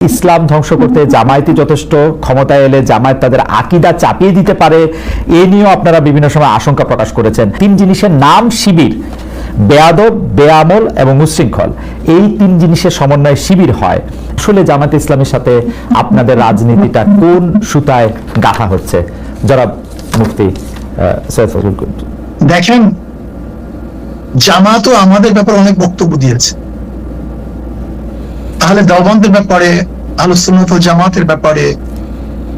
ইসলাম ধ্বংস করতে জামায়াতি যথেষ্ট, ক্ষমতায় এলে জামায়াত তাদের আকীদা চাপিয়ে দিতে পারে, এ নিয়েও আপনারা বিভিন্ন সময় আশঙ্কা প্রকাশ করেছেন। তিন জিনিসের নাম শিবির: বেয়াদব, বেআমল এবং উচ্ছৃঙ্খল। এই তিন জিনিসের সমন্বয়ে শিবির হয়। আসলে জামায়াতে ইসলামের সাথে আপনাদের রাজনীতিটা কোন সুতায় গাঁথা হচ্ছে? জনাব মুফতি সৈয়দ ফজলুল করিম। দেখেন, জামাতও আমাদের ব্যাপারে অনেক বক্তব্য দিয়েছে। তাহলে দেওবন্দের ব্যাপারে, আহলুস সুন্নাত ওয়াল জামাতের ব্যাপারে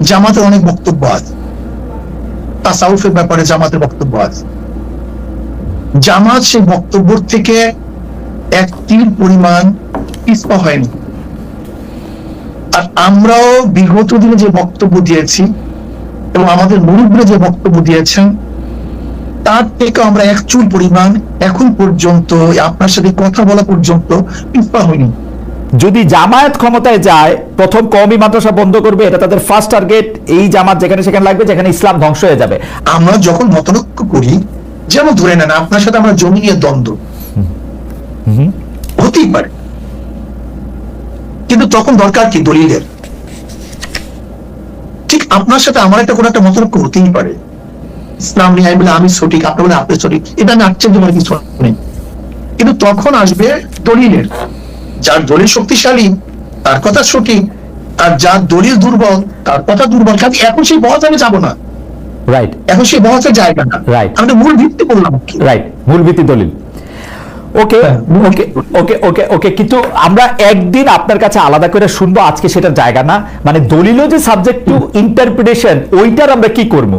জামাতের অনেক বক্তব্য আছে। তাসাউফের ব্যাপারে জামাতের বক্তব্য আছে। জামাত সেই বক্তব্য থেকে এক তিল পরিমাণ পিছপা হয়নি। আর আমরাও বিগত দিনে যে বক্তব্য দিয়েছি এবং আমাদের মুরব্বিরা যে বক্তব্য দিয়েছেন, তার থেকে আমরা এক চুল পরিমাণ এখন পর্যন্ত আপনার সাথে কথা বলা পর্যন্ত পিছপা হয়নি। যদি জামায়াত ক্ষমতায় যায়, প্রথম কওমি মাদ্রাসা বন্ধ করবে, এটা তাদের ফার্স্ট টার্গেট। এই জামাত যেখানে সেখানে লাগবে, যেখানে ইসলাম ধ্বংস হয়ে যাবে। আমরা যখন মতনৈক্য করি, যেমন ধরে নেন আপনার সাথে আমরা জমি নিয়ে দ্বন্দ্ব হতেই পারে, কিন্তু তখন দরকার কি দলিলের। ঠিক আপনার সাথে আমার একটা কোনো একটা মতনৈক্য হতেই পারে, ইসলাম নিয়ে বলে আমি সঠিক, আপনি বলে আপনি সঠিক, এটা আমি আশ্চর্য মনে কিছু নেই। কিন্তু তখন আসবে দলিলের। যার দলিল শক্তিশালী তার কথা সঠিক, আর যার দলিল দুর্বল তার কথা দুর্বল। কাজে এখন সেই বহস আমি যাবো না। রাইট, এখন সেই বহসের জায়গা না। রাইট, আমি মূল ভিত্তি বললাম। রাইট, মূল ভিত্তি দলিল। ওকে ওকে ওকে ওকে ওকে কিন্তু আমরা একদিন আপনার কাছে আলাদা করে শুনবো, আজকে সেটার জায়গা না। মানে দলিলও যে সাবজেক্ট টু ইন্টারপ্রিটেশন, ওইটার আমরা কি করব?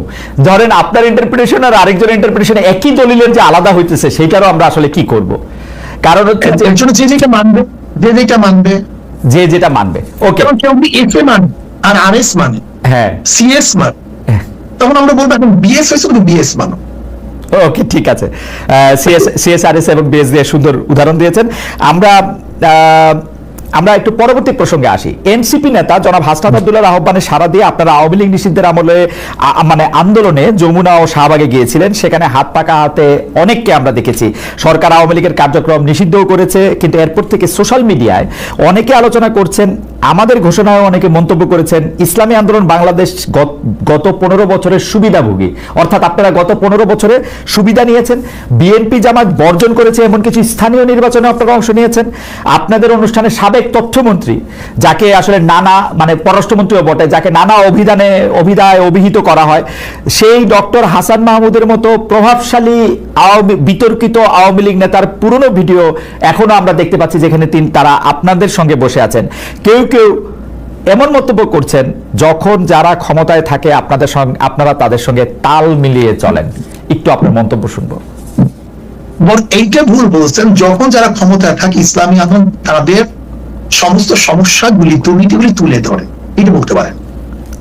ধরেন আপনার ইন্টারপ্রিটেশন আর আরেকজনের ইন্টারপ্রিটেশন একই দলিলের যে আলাদা হইতেছে, সেইটারও আমরা আসলে কি করব? কারণ হচ্ছে যে যেটা মানবে, যে যেটা মানবে, যে যেটা মানবে। ওকে, কেউ এফ এ মানে আর আর এস মানে, হ্যাঁ সিএস মানে, তখন আমরা বলবো এখন বিএস হয়েছে কিন্তু বিএস মানো। ওকে, ঠিক আছে। সিএসআরএস এবং বিএস দিয়ে সুন্দর উদাহরণ দিয়েছেন। আমরা একটু পরবর্তী প্রসঙ্গে আসি। এনসিপি নেতা জনাব হাসনাত আব্দুল্লাহর আহ্বানে সাড়া দিয়ে আপনারা আওয়ামী লীগ নিষিদ্ধের আমলে মানে আন্দোলনে যমুনা ও শাহবাগে গিয়েছিলেন। সেখানে হাত পাকা হাতে অনেককে আমরা দেখেছি। সরকার আওয়ামী লীগের কার্যক্রম নিষিদ্ধও করেছে, কিন্তু এরপর থেকে সোশ্যাল মিডিয়ায় অনেকে আলোচনা করছেন, আমাদের ঘোষণায় অনেকে মন্তব্য করেছেন, ইসলামী আন্দোলন বাংলাদেশ গত 15 বছরের সুবিধাভোগী, অর্থাৎ আপনারা গত 15 বছরে সুবিধা নিয়েছেন। বিএনপি জামাত বর্জন করেছে এমন কিছু স্থানীয় নির্বাচনে আপনারা অংশ নিয়েছেন। আপনাদের অনুষ্ঠানে সাবেক তথ্যমন্ত্রী, যাকে আসলে নানা মানে পররাষ্ট্রমন্ত্রীও বটে, যাকে নানা অভিধায় অভিহিত করা হয়, সেই ডক্টর হাসান মাহমুদের মতো প্রভাবশালী বিতর্কিত আওয়ামী লীগ নেতার পুরনো ভিডিও এখনো আমরা দেখতে পাচ্ছি, যেখানে তারা আপনাদের সঙ্গে বসে আছেন। কেউ কেউ এমন মন্তব্য করছেন, যখন যারা ক্ষমতায় থাকে আপনারা তাদের সঙ্গে তাল মিলিয়ে চলেন। একটু আপনার মন্তব্য শুনবো। এইটা ভুল বলছেন। যখন যারা ক্ষমতায় থাকে, ইসলামী আন্দোলন তাদের সমস্ত সমস্যাগুলি, দুর্নীতিগুলি তুলে ধরে, এটা বলতে পারেন।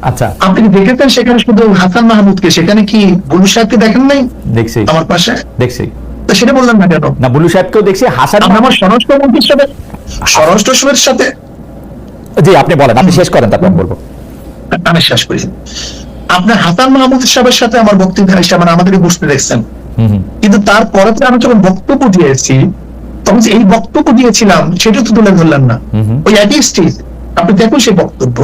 আচ্ছা, আপনি কি দেখেছেন সেখানে শুধু হাসান মাহমুদকে? সেখানে কি বুলু সাহেবকে দেখেন নাই? দেখছি, আমার পাশে দেখছি। তো সেটা বললাম না কেন? না, বুলু সাহেবকেও দেখছি। হাসান আমার স্বরাষ্ট্রমন্ত্রীর সাথে জি, আপনি বলেন, আপনি শেষ করেন, তারপর বলবো। আমি শেষ করি। আপনার হাসান মাহমুদ সাহেবের সাথে আমার বক্তব্য মানে আমাদেরকে বসতে দেখছেন, কিন্তু তারপরে আমি যখন বক্তব্য দিয়েছি, তখন যে এই বক্তব্য দিয়েছিলাম সেটা তো তুলে ধরলেন না। ওই একই স্টেজ আপনি দেখুন সেই বক্তব্য,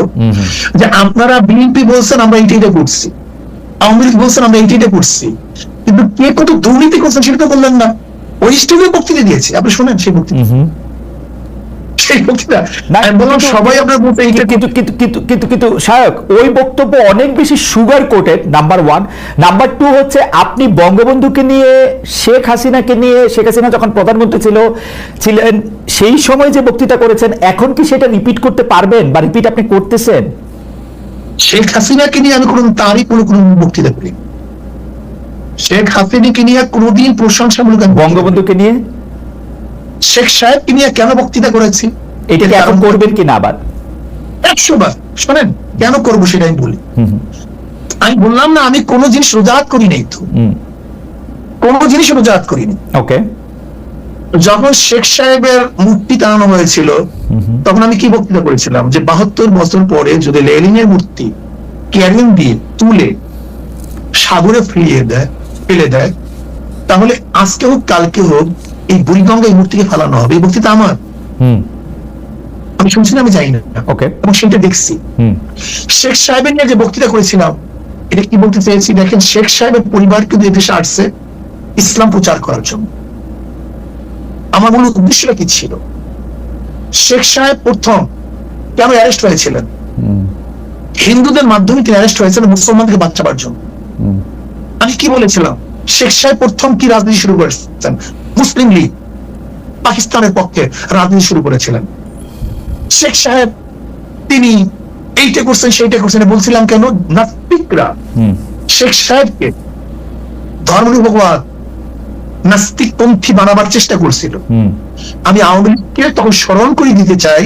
যে আপনারা বিএনপি বলছেন আমরা এইটা করছি, আওয়ামী লীগ বলছেন আমরা এইটা করছি, কিন্তু কে কত দুর্নীতি করছেন সেটা তো বললেন না। ওই স্টেজে বক্তৃতা দিয়েছি, আপনি শোনেন সেই বক্তৃতা। কিন্তু শায়ক, ওই বক্তব্য অনেক বেশি সুগার কোটেড, নাম্বার 1। নাম্বার 2 হচ্ছে, আপনি বঙ্গবন্ধুকে নিয়ে, শেখ হাসিনাকে নিয়ে, শেখ হাসিনা যখন প্রধানমন্ত্রী ছিলেন সেই সময় যে বক্তৃতা করেছেন, এখন কি সেটা রিপিট করতে পারবেন বা রিপিট আপনি করতেছেন? শেখ হাসিনাকে নিয়ে আমি তারই কোনো বক্তৃতা করি। শেখ হাসিনাকে নিয়ে কোনোদিন প্রশংসামূলক। বঙ্গবন্ধুকে নিয়ে, শেখ সাহেবকে নিয়ে কেন বক্তৃতা করেছি, এটাকে এখন করবেন কিনা আবার 100 বার শোনেন। কেন করবো সেটা আমি বলি। আমি বললাম না আমি কোনো জিনিস রোজাত করি নাই, তো কোনো জিনিস রোজাত করিনি। ওকে, যখন শেখ সাহেবের মূর্তি টানানো হয়েছিল, তখন আমি কি বক্তৃতা করেছিলাম, যে 72 বছর পরে যদি লেনিনের মূর্তি ক্যারিং দিয়ে তুলে সাগরে ফেলে দেয়, তাহলে আজকে হোক কালকে হোক এই বুড়িগঙ্গা এই মূর্তিকে ফেলানো হবে। এই বক্তৃতা আমার। আমি শুনছি না, আমি যাই না, ওকে, এবং সেটা দেখছি। শেখ সাহেবের নিয়ে যে বক্তৃতা করেছিলাম, এটা কি বলতে চেয়েছি দেখেন, শেখ সাহেবের পরিবার কিন্তু এদেশে আসছে ইসলাম প্রচার করার জন্য। আমার মূল উদ্দেশ্যটা কি ছিল? শেখ সাহেব প্রথম কেন অ্যারেস্ট হয়েছিলেন? হিন্দুদের মাধ্যমে তিনি অ্যারেস্ট হয়েছিলেন মুসলমানকে বাঁচাবার জন্য। আমি কি বলেছিলাম? শেখ সাহেব প্রথম কি রাজনীতি শুরু করেছেন? মুসলিম লীগ, পাকিস্তানের পক্ষে রাজনীতি শুরু করেছিলেন শেখ সাহেব। তিনি এইটা করছেন সেইটা করছেন বলছিলাম কেন? নাস্তিকরা শেখ সাহেবকে ধর্মনিরপেক্ষবাদ নাস্তিকপন্থী বানাবার চেষ্টা করছিল। আমি আওয়ামী লীগকে তখন স্মরণ করে দিতে চাই,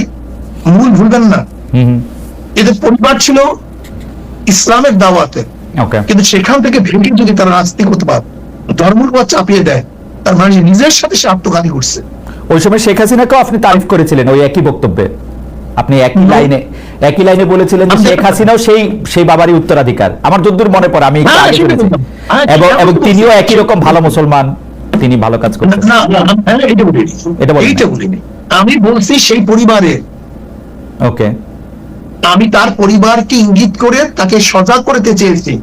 মূল ভুলবেন না, এদের পরিবার ছিল ইসলামের দাওয়াতে, কিন্তু সেখান থেকে ভেঙে যদি তারা নাস্তিকতাবাদ ধর্মনিরপেক্ষবাদ চাপিয়ে দেয়, তার মানে নিজের সাথে সে আত্মঘাতী করছে। ওই সময় শেখ হাসিনাকেও আপনি তারিফ করেছিলেন ওই একই বক্তব্যে, আপনি একই লাইনে বলেছিলেন যে শেখ হাসিনাও সেই বাবারই উত্তরাধিকার। আমার যতদূর মনে পড়ে, আমি একটু আগে শুনেছি, এবং তিনিও একই রকম ভালো মুসলমান, তিনি ভালো কাজ করতেন। আমি বলছি সেই পরিবারে, ওকে, আমি তার পরিবারকে ইঙ্গিত করে তাকে সজাগ করতে চেয়েছি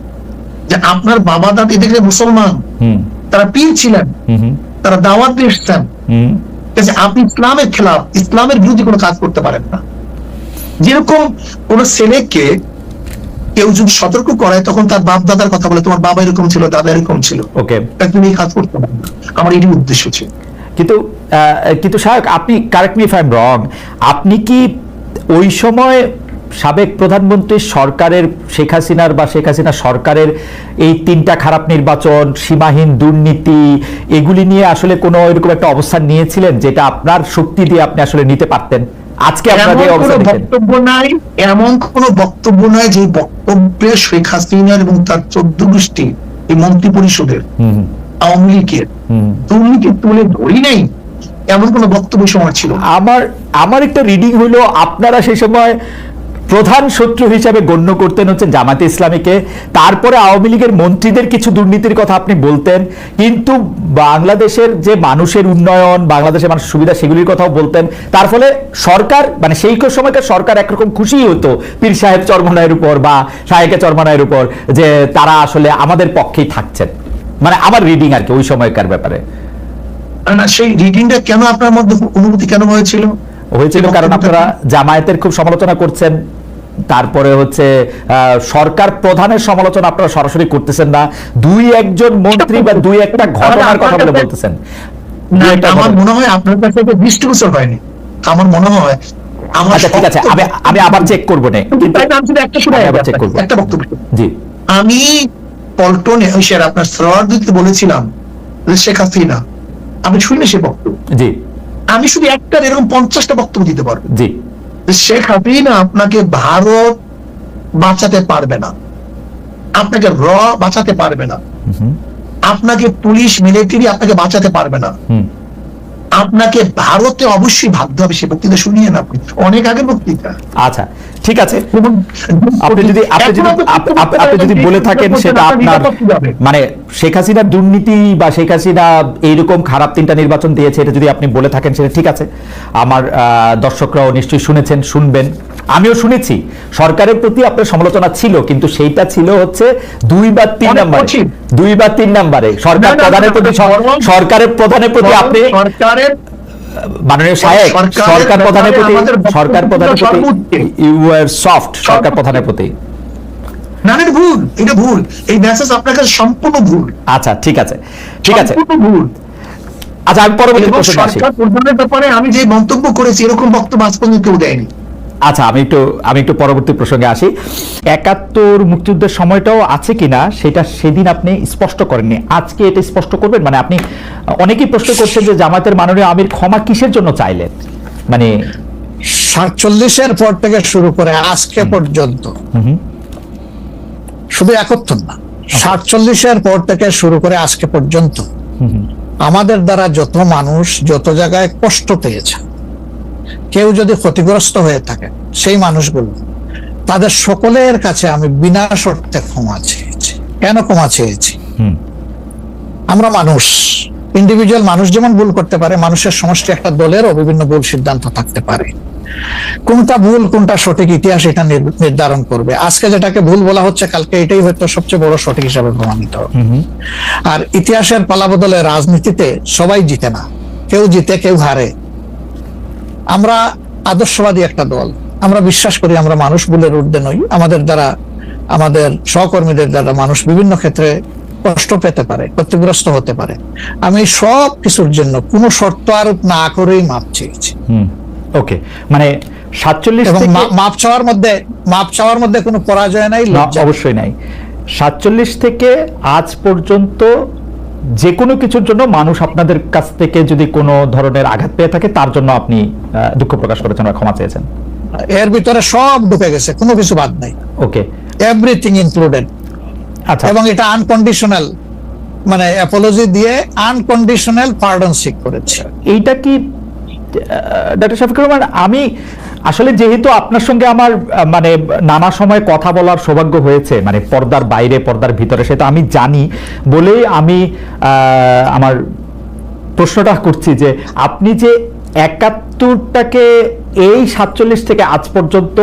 যে আপনার বাবা দাদি দেখলে মুসলমান, তারা পীর ছিলেন, তারা দাওয়াত দিয়ে এসেছেন, আপনি ইসলামের খেলাফ, ইসলামের বিরুদ্ধে কোনো কাজ করতে পারেন না। যেরকম কোন ছেলেকে কেউ যদি সতর্ক করায়, তখন তার বাপ দাদার কথা বলে, তোমার বাবা এরকম ছিল, দাদা এরকম ছিল, ওকে, তুমি এই কাজ করতে পারবে না। আমার এই উদ্দেশ্য ছিল। কিন্তু সাহেব, আপনি correct me if I am রং, আপনি কি ওই সময় সাবেক প্রধানমন্ত্রী সরকারের, শেখ হাসিনার বা শেখ হাসিনা সরকারের এই 3টা খারাপ নির্বাচন, সীমাহীন দুর্নীতি, এগুলি নিয়ে আসলে কোনো এরকম একটা অবস্থান নিয়েছিলেন যেটা আপনার শক্তি দিয়ে আপনি আসলে নিতে পারতেন? আজকে আপনাদের বক্তব্য নাই, এমন কোন বক্তব্য নাই যে বক্তব্যে শেখ হাসিনার এবং তার 14 গোষ্ঠী এই মন্ত্রী পরিষদের আওয়ামী লীগের দুর্নীতি তুলে ধরি নাই, এমন কোন বক্তব্য সময় ছিল। আমার একটা রিডিং হলো আপনারা সেই সময় প্রধান শত্রু হিসাবে গণ্য করতেন হচ্ছে জামাতে ইসলামীকে, তারপরে আওয়ামী লীগের মন্ত্রীদের কিছু দুর্নীতির কথা আপনি বলতেন, কিন্তু বাংলাদেশের যে মানুষের উন্নয়ন, বাংলাদেশের মানুষের সুবিধা, সেগুলির কথাও বলতেন। তার ফলে সরকার, মানে সেই সময়কার সরকার একরকম খুশি হতো পীর সাহেব চরমনায়ের উপর বা শাহেকে চরমনায়ের উপর, যে তারা আসলে আমাদের পক্ষেই থাকছেন। মানে আমার রিডিং আর কি ওই সময়কার ব্যাপারে। সেই রিডিংটা কেন আপনার মধ্যে অনুভূতি কেন হয়েছিল? কারণ আপনারা জামায়াতের খুব সমালোচনা করছেন, তারপরে হচ্ছে সরকার প্রধানের সমালোচনা আপনারা সরাসরি করতেছেন না, 2-1 মন্ত্রী বা 2-1টা ঘটনার কথা বলে বলতেছেন। আমার মনে হয় আপনার কাছে দৃষ্টিগোচর হয়নি, আমার মনে হয়। আচ্ছা ঠিক আছে, আমি আবার চেক করবো না, একটা বক্তব্য। জি, আমি পল্টনে আপনার সরওয়ার্দীতে বলেছিলাম শেখ হাসিনা, আমি শুনি সে বক্তব্য। জি, আমি শুধু একটা এরকম 50টা বক্তব্য দিতে পারবো। জি, শেখ হাসিনা আপনাকে ভারত বাঁচাতে পারবে না, আপনাকে বাঁচাতে পারবে না, আপনাকে পুলিশ মিলিটারি আপনাকে বাঁচাতে পারবে না, আপনাকে ভারতে অবশ্যই ভাবতে হবে। সে বক্তৃতা শুনিয়ে না আপনি, অনেক আগে বক্তৃতা। আচ্ছা ঠিক আছে, আপনি যদি বলে থাকেন সেটা আপনার, মানে শেখ হাসিনার দুর্নীতি বা শেখ হাসিনা এইরকম খারাপ 3টা নির্বাচন দিয়েছে, এটা যদি আপনি বলে থাকেন সেটা ঠিক আছে। আমার দর্শকরাও নিশ্চয়ই শুনেছেন, শুনবেন, আমিও শুনেছি। সরকারের প্রতি আপনার সমালোচনা ছিল, কিন্তু সেইটা ছিল হচ্ছে 2 বা 3 নাম্বারে সরকারের প্রধানের প্রতি আপনি মাননীয় সাহেব, সরকার প্রধানের প্রতি ইউ আর সফট, সরকার প্রধানের প্রতি। না, এটা ভুল, এটা ভুল, এই মেসেজ আপনার কাছে সম্পূর্ণ ভুল। আচ্ছা ঠিক আছে, ঠিক আছে, ভুল। আচ্ছা, আমি পরবর্তী প্রশ্নে আসি। সরকার প্রধানের ব্যাপারে আমি যে মন্তব্য করেছি, এরকম বক্তব্য আজ পর্যন্ত কেউ দেয়নি। আচ্ছা, আমি একটু পরবর্তী প্রসঙ্গে আসি। 71 মুক্তিযুদ্ধের সময়টাও আছে কিনা সেটা সেদিন আপনি স্পষ্ট করেননি, আজকে এটা স্পষ্ট করবেন? মানে আপনি, অনেকেই প্রশ্ন করছেন যে জামায়াতের মাননীয় আমির ক্ষমা কিসের জন্য চাইলেন, মানে 47-এর পর থেকে শুরু করে আজকে পর্যন্ত, শুধু 71 না, 47-এর পর থেকে শুরু করে আজকে পর্যন্ত আমাদের দ্বারা যত মানুষ যত জায়গায় কষ্ট পেয়েছে, কেউ যদি ক্ষতিগ্রস্ত হয়ে থাকে, সেই মানুষগুলো, তাদের সকলের কাছে আমি বিনা শর্তে ক্ষমা চেয়েছি। কেন ক্ষমা চেয়েছি? আমরা মানুষ, ইন্ডিভিজুয়াল মানুষ যেমন ভুল করতে পারে, মানুষের সমষ্টি একটা দলেরও বিভিন্ন ভুল সিদ্ধান্ত থাকতে পারে। কোনটা ভুল কোনটা সঠিক ইতিহাস এটা নির্ধারণ করবে। আজকে যেটাকে ভুল বলা হচ্ছে কালকে এটাই হয়তো সবচেয়ে বড় সঠিক হিসাবে প্রমাণিত হবে। আর ইতিহাসের পালাবদলে রাজনীতিতে সবাই জিতে না, কেউ জিতে কেউ হারে। আমরা আদর্শবাদী একটা দল, আমরা বিশ্বাস করি আমরা মানুষ ভুলের ঊর্ধ্বে নই। আমাদের দ্বারা, আমাদের সহকর্মীদের দ্বারা মানুষ বিভিন্ন ক্ষেত্রে কষ্ট পেতে পারে, ক্ষতিগ্রস্ত হতে পারে। আমি সব কিছুর জন্য কোনো শর্ত আরোপ না করেই মাপ চেয়েছি। ওকে, মানে 47 এবং থেকে মাপ চাওয়ার মধ্যে কোনো পরাজয় নাই, লজ্জা অবশ্যই নাই। 47 থেকে আজ পর্যন্ত যে কোনো কিছুর জন্য মানুষ আপনাদের কাছ থেকে যদি কোনো ধরনের আঘাত পেয়ে থাকে তার জন্য আপনি দুঃখ প্রকাশ করেছেন বা ক্ষমা চেয়েছেন। এর ভিতরে সব ঢুকে গেছে, কোনো কিছু বাদ নাই। ওকে, এভরিথিং ইনক্লুডেড। আচ্ছা, এবং এটা আনকন্ডিশনাল, মানে অ্যাপোলজি দিয়ে আনকন্ডিশনাল পার্ডন সিক করেছে। এইটা কি ডক্টর শফিকুর রহমান, আমি আসলে যেহেতু আপনার সঙ্গে আমার মানে নানা সময় কথা বলার সৌভাগ্য হয়েছে, মানে পর্দার বাইরে পর্দার ভিতরে, সেটা আমি জানি বলেই আমি আমার প্রশ্নটা করছি যে আপনি যে 71টাকে এই 47 থেকে আজ পর্যন্ত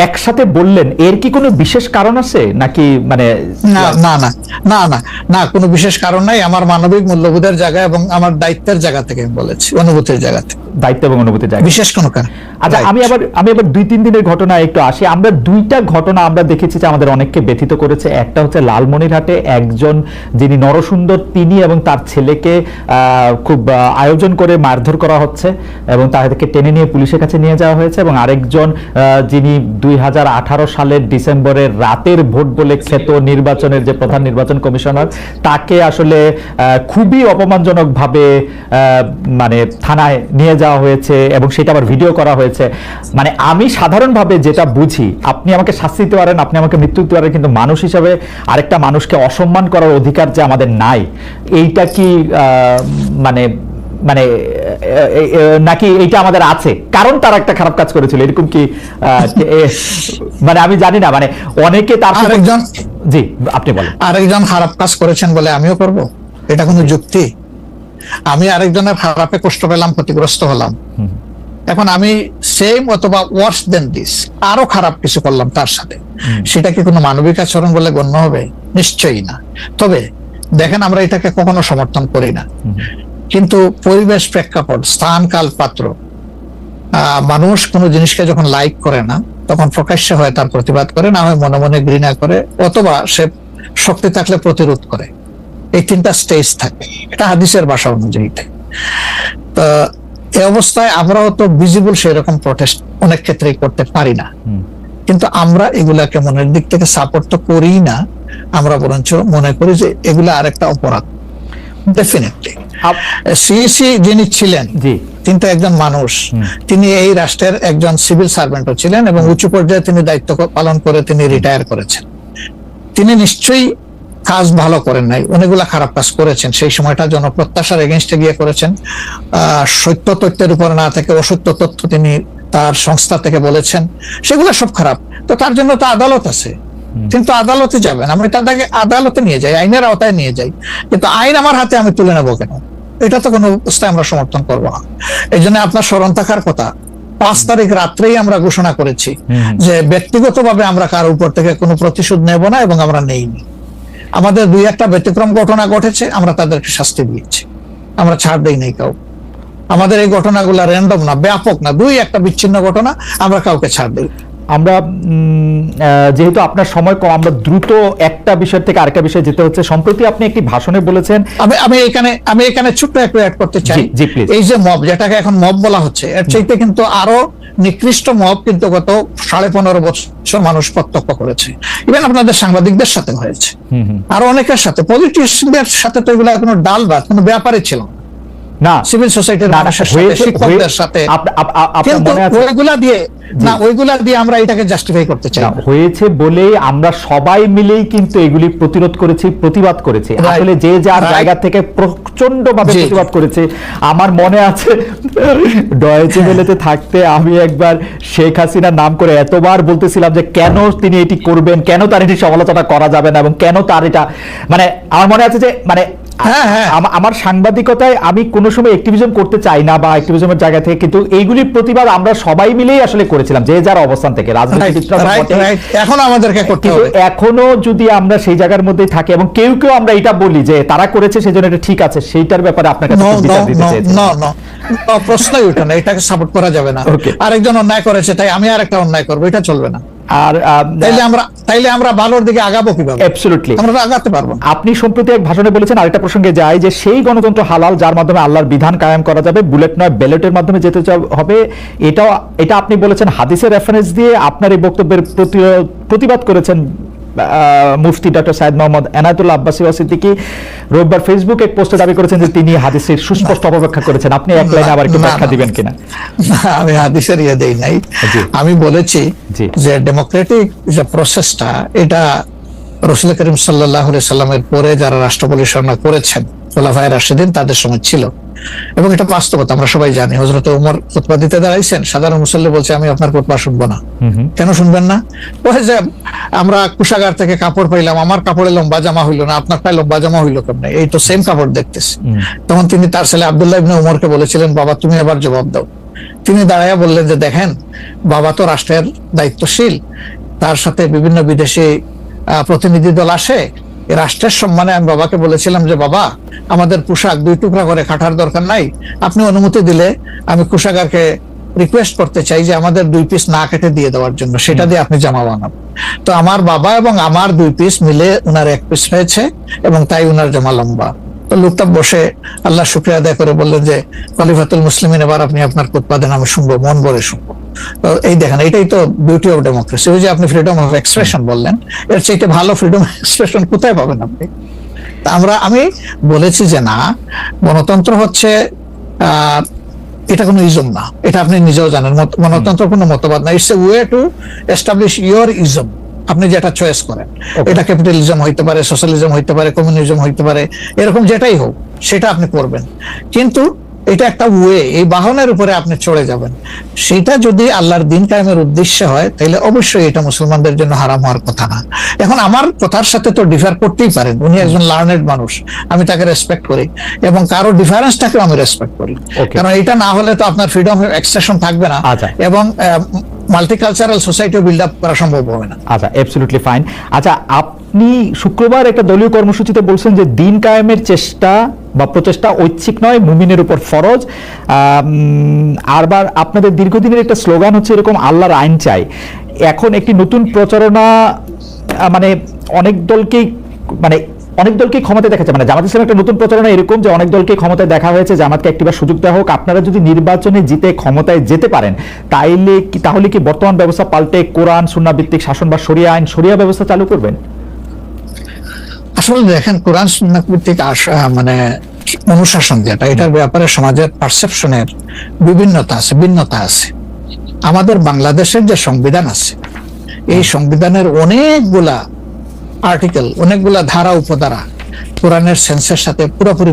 একসাথে বললেন, এর কি কোনো বিশেষ কারণ আছে নাকি? মানে না না না না না না, কোনো বিশেষ কারণ নাই। আমার মানবিক মূল্যবোধের জায়গা এবং আমার দায়িত্বের জায়গা থেকে আমি বলেছি, অনুভূতির জায়গা থেকে, দায়িত্ব এবং অনুভূতির জায়গা, বিশেষ কোনো কারণ। আচ্ছা, আমি আবার 2-3 দিনের ঘটনা একটু আসি। আমরা 2টা ঘটনা আমরা দেখেছি যে আমাদের অনেককে ব্যথিত করেছে। একটা হচ্ছে লালমনিরহাটে একজন যিনি নরসুন্দর, তিনি এবং তার ছেলেকে খুব আয়োজন করে মারধর করা হচ্ছে এবং তাদেরকে টেনে নিয়ে পুলিশের কাছে নিয়ে যাওয়া হয়েছে। এবং আরেকজন যিনি 2018 সালের ডিসেম্বরের রাতের ভোট বলে খ্যাত নির্বাচনের যে প্রধান নির্বাচন কমিশনার, তাকে আসলে খুবই অপমানজনক ভাবে মানে থানায় নিয়ে যাওয়া হয়েছে এবং সেটা আবার ভিডিও করা হয়েছে। মানে আমি সাধারণভাবে যেটা বুঝি, আপনি আমাকে শাস্তি দিতে পারেন, আপনি আমাকে মৃত্যু দিতে পারেন, কিন্তু মানুষ হিসাবে আরেকটা মানুষকে অসম্মান করার অধিকার যে আমাদের নাই, এইটা কি মানে মানে নাকি এইটা আমাদের আছে কারণ তারা একটা খারাপ কাজ করেছিল, এরকম কি? মানে আমি জানি না, মানে অনেকে তার আরেকজন, জি আপনি বলেন, আরেকজন খারাপ কাজ করেছেন বলে আমিও করব, এটা কোনো যুক্তি? আমি আরেকজনের খারাপে কষ্ট পেলাম, ক্ষতিগ্রস্ত হলাম, এখন আমি সেম অথবা ওয়ার্স দেন দিস আরো খারাপ কিছু করলাম তার সাথে, সেটা কি কোনো মানবিক আচরণ বলে গণ্য হবে? নিশ্চয়ই না। তবে দেখেন, আমরা এটাকে কখনো সমর্থন করি না, কিন্তু পরিবেশ, প্রেক্ষাপট, স্থান, কাল, পাত্র, মানুষ কোনো জিনিসকে যখন লাইক করে না তখন প্রকাশ্যে হয় তার প্রতিবাদ করে, না হয় মনে মনে ঘৃণা করে, অথবা সে শক্তি থাকলে প্রতিরোধ করে। এই 3টা স্টেজ থাকে, এটা হাদিসের ভাষা অনুযায়ী। তো এই অবস্থায় আমরাও তো ভিজিবল সেরকম প্রটেস্ট অনেক ক্ষেত্রেই করতে পারি না, কিন্তু আমরা এগুলাকে মনের দিক থেকে সাপোর্ট তো করি না, আমরা বরঞ্চ মনে করি যে এগুলা আরেকটা অপরাধ। ডেফিনেটলি সিইসি যিনি ছিলেন, তিনি তো একজন মানুষ, তিনি এই রাষ্ট্রের একজন সিভিল সার্ভেন্টও ছিলেন এবং উচ্চ পর্যায়ে তিনি দায়িত্ব পালন করে তিনি রিটায়ার করেছেন। তিনি নিশ্চয়ই কাজ ভালো করেন নাই, অনেকগুলা খারাপ কাজ করেছেন। সেই সময়টা জনপ্রত্যাশার এগেইনস্টে গিয়ে করেছেন, সত্য তথ্যের উপর না থেকে অসত্য তথ্য তিনি তার সংস্থা থেকে বলেছেন, সেগুলো সব খারাপ। তো তার জন্য তো আদালত আছে, কিন্তু আদালতে যাবেন, আমরা তাদেরকে আদালতে নিয়ে যাই, আইনের আওতায় নিয়ে যাই, কিন্তু আইন আমার হাতে আমি তুলে নেবো কেন? এটা তো কোনো অবস্থায় আমরা সমর্থন করবো না। এই জন্য আপনার স্মরণ থাকার কথা, 5 তারিখ রাত্রেই আমরা ঘোষণা করেছি যে ব্যক্তিগতভাবে আমরা কারোর উপর থেকে কোনো প্রতিশোধ নেব না এবং আমরা নেইনি। আমাদের 2-1টা ব্যতিক্রম ঘটনা ঘটেছে, আমরা তাদেরকে শাস্তি দিয়েছি, আমরা ছাড় দেই নাই কাউ। আমাদের এই ঘটনাগুলো র্যান্ডম না, ব্যাপক না, 2-1টা বিচ্ছিন্ন ঘটনা, আমরা কাউকে ছাড় দিই। আমরা যেহেতু আপনার সময় কম, আমরা দ্রুত একটা বিষয় থেকে আরেকটা বিষয়ে যেতে হচ্ছে। সম্প্রতি আপনি একটি ভাষণে বলেছেন, আমি এখানে ছোট্ট একটু অ্যাড করতে চাই। এই যে মব, যেটাকে এখন মব বলা হচ্ছে, এর চাইতে কিন্তু আরো নিকৃষ্ট মব কিন্তু গত 15.5 বছর মানুষ প্রত্যক্ষ করেছে। ইভেন আপনাদের সাংবাদিকদের সাথে হয়েছে, আরো অনেকের সাথে, পলিটিশিয়ানদের সাথে তো এগুলো কোনো ডাল ভাত, কোনো ব্যাপারই ছিল না, সিভিল সোসাইটির মানুষের সাথে, শিক্ষকদের সাথে। কিন্তু ওইগুলা দিয়ে আমরা এটাকে জাস্টিফাই করতে চাই হয়েছে বলেই আমরা সবাই মিলেই কিন্তু এগুলি প্রতিরোধ করেছি, প্রতিবাদ করেছি। আসলে যে যার জায়গা থেকে প্রচন্ড ভাবে প্রতিবাদ করেছে। আমার মনে আছে ডয়েচে ভেলেতে থাকতে আমি একবার শেখ হাসিনার নাম করে এতবার বলতেছিলাম যে কেন তিনি এটি করবেন, কেন তার এটি সমালোচনা করা যাবে না এবং কেন তার এটা, মানে আমার মনে আছে যে মানে হ্যাঁ, হ্যাঁ। আমার সাংবাদিকতায় আমি কোনো সময় অ্যাক্টিভিজম করতে চাই না বা অ্যাক্টিভিজমের জায়গা থেকে, কিন্তু এইগুলির প্রতিবাদ আমরা সবাই মিলেই আসলে করেছিলাম, যে যার অবস্থান থেকে রাজনীতিবিদরা তো Right, বটেই। right. এখন আমাদেরকে করতে কিন্তু হবে। এখনো যদি আমরা সেই জায়গার মধ্যে থাকি এবং কেউ কেউ আমরা এটা বলি যে তারা করেছে সেজন্য এটা ঠিক আছে, সেইটার ব্যাপারে আপনার কাছে No, একটু বিচার no, দিতে no, চাইছি। no, no. No, প্রশ্নই ওঠে না, এটাকে সাপোর্ট করা যাবে না। Okay. আরেকজন অন্যায় করেছে তাই আমি আরেকটা অন্যায় করবো, এটা চলবে না। আর তাইলে আমরা ভালোর দিকে আগাবো কিভাবে? অ্যাবসলিউটলি আমরা আগাতে পারবো না। আপনি সম্প্রতি এক ভাষণে বলেছেন, আরেকটা প্রসঙ্গে যায়, যে সেই গণতন্ত্র হালাল যার মাধ্যমে আল্লাহর বিধান কায়েম করা যাবে, বুলেট নয় ব্যালটের মাধ্যমে যেতে হবে। এটা আপনি বলেছেন হাদিসের রেফারেন্স দিয়ে। আপনার এই বক্তব্যের প্রতিবাদ করেছেন মুফতি ডক্টর সাইদ মোহাম্মদ এনায়েতুল্লাহ আব্বাসী ওয়াসিদ্দিকী। রোববার ফেসবুক এক পোস্টে দাবি করেছেন যে তিনি হাদিসের সুস্পষ্ট অপব্যাখ্যা করেছেন। আপনি এক লাইনে আবার একটু ব্যাখ্যা দিবেন কিনা? না, আমি হাদিসের ইয়ে দেই নাই। জি। আমি বলেছি জি। যে ডেমোক্রেটিক যে প্রসেসটা, এটা রাসূল করিম সাল্লাল্লাহু আলাইহি সাল্লামের পরে যারা রাষ্ট্র পরিচালনা করেছেন খোলাফায়ে রাশিদিন, তাদের সময় ছিল। এবং এটা বাস্তবতা, আমরা সবাই জানি। হযরত ওমর খুতবা দিতে দাঁড়াইছেন, সাধারণ মুসল্লি বলছে আমি আপনার খুতবা শুনবো না। কেন শুনবেন না? ওই যে আমরা কুশাগার থেকে কাপড় পাইলাম, আমার কাপড়ে লম্বা জামা হইলো না, আপনার পায়ে লম্বা জামা হইলো কেমনে? এই তো সেম কাপড় দেখতেছি। তখন তিনি তার ছেলে আব্দুল্লাহ ইবনে ওমরকে বলেছিলেন, বাবা তুমি এবার জবাব দাও। তিনি দাঁড়াইয়া বললেন যে দেখেন, বাবা তো রাষ্ট্রের দায়িত্বশীল, তার সাথে বিভিন্ন বিদেশি প্রতিনিধি দল আসে, এই রাষ্ট্রের সম্মানে আমি বাবাকে বলেছিলাম যে বাবা আমাদের পোশাক 2 টুকরা করে কাটার দরকার নাই, আপনি অনুমতি দিলে আমি কুশাগারকে রিকোয়েস্ট করতে চাই যে আমাদের 2 পিস না কেটে দিয়ে দেওয়ার জন্য, সেটা দিয়ে আপনি জামা বানাবেন। তো আমার বাবা এবং আমার 2 পিস মিলে উনার 1 পিস হয়েছে এবং তাই উনার জামা লম্বা। তো লোকটা বসে আল্লাহ শুকরিয়া আদায় করে বললেন যে খলিফাতুল মুসলিমিন, এবার আপনি আপনার খুতবা দেন, আমি শুনবো, মন ভরে শুনবো। তো এই দেখেন, এটাই তো বিউটি অফ ডেমোক্রেসি। ওই যে আপনি ফ্রিডম অফ এক্সপ্রেশন বললেন, এর চাইতে ভালো ফ্রিডম অফ এক্সপ্রেশন কোথায় পাবেন আপনি? আমি বলেছি যে না, গণতন্ত্র হচ্ছে এটা কোনো ইজম না, এটা আপনি নিজেও জানেন। গণতন্ত্র কোনো মতবাদ না, it's a way to establish your ism. আপনি যেটা চয়েস করেন, এটা ক্যাপিটালিজম হইতে পারে, সোশ্যালিজম হইতে পারে, কমিউনিজম হইতে পারে, এরকম যেটাই হোক সেটা আপনি করবেন। কিন্তু এটা একটা ওয়ে, এই বাহনের উপরে আপনি চড়ে যাবেন। সেটা যদি আল্লাহর দিন কায়েমের উদ্দেশ্যে হয়, তাহলে অবশ্যই এটা মুসলমানদের জন্য হারাম হওয়ার কথা না। এখন আমার কথার সাথে তো ডিফার করতেই পারেন, উনি একজন লার্নেড মানুষ, আমি তাকে রেসপেক্ট করি এবং কারো ডিফারেন্সটাকেও আমি রেসপেক্ট করি। কারণ এটা না হলে তো আপনার ফ্রিডম অফ এক্সপ্রেশন থাকবে না এবং মাল্টিকালচারাল সোসাইটি বিল্ড আপ করা সম্ভব হবে না। আচ্ছা, অ্যাবসলিউটলি ফাইন। আচ্ছা, আপনি শুক্রবার একটা দলীয় কর্মসূচিতে বলছেন যে দিন কায়েমের চেষ্টা বা প্রচেষ্টা ঐচ্ছিক নয়, মুমিনের উপর ফরজ। আরবার আপনাদের দীর্ঘদিনের একটা স্লোগান হচ্ছে এরকম, আল্লাহর আইন চাই। এখন একটি নতুন প্রচারণা, মানে অনেক দলকে ক্ষমতায় দেখা যায়, মানে জামাত ইসলামের একটা নতুন প্রচারণা এরকম যে অনেক দলকে ক্ষমতায় দেখা হয়েছে, জামাতকে একটিবার সুযোগ দেওয়া হোক, আপনারা যদি নির্বাচনে জিতে ক্ষমতায় যেতে পারেন তাহলে কি বর্তমান ব্যবস্থা পাল্টে কোরআন সুন্নাহ ভিত্তিক শাসন বা শরিয়া ব্যবস্থা চালু করবেন? আসলে দেখেন, কোরআন সুন্নাহ ভিত্তিক মানে অনুশাসন যেটা, এটার ব্যাপারে সমাজের পারসেপশনের ভিন্নতা আছে। আমাদের বাংলাদেশের যে সংবিধান আছে, এই সংবিধানের অনেকগুলা আর্টিকেল, অনেকগুলা ধারা উপধারা কোরআনের সেন্সের সাথে পুরোপুরি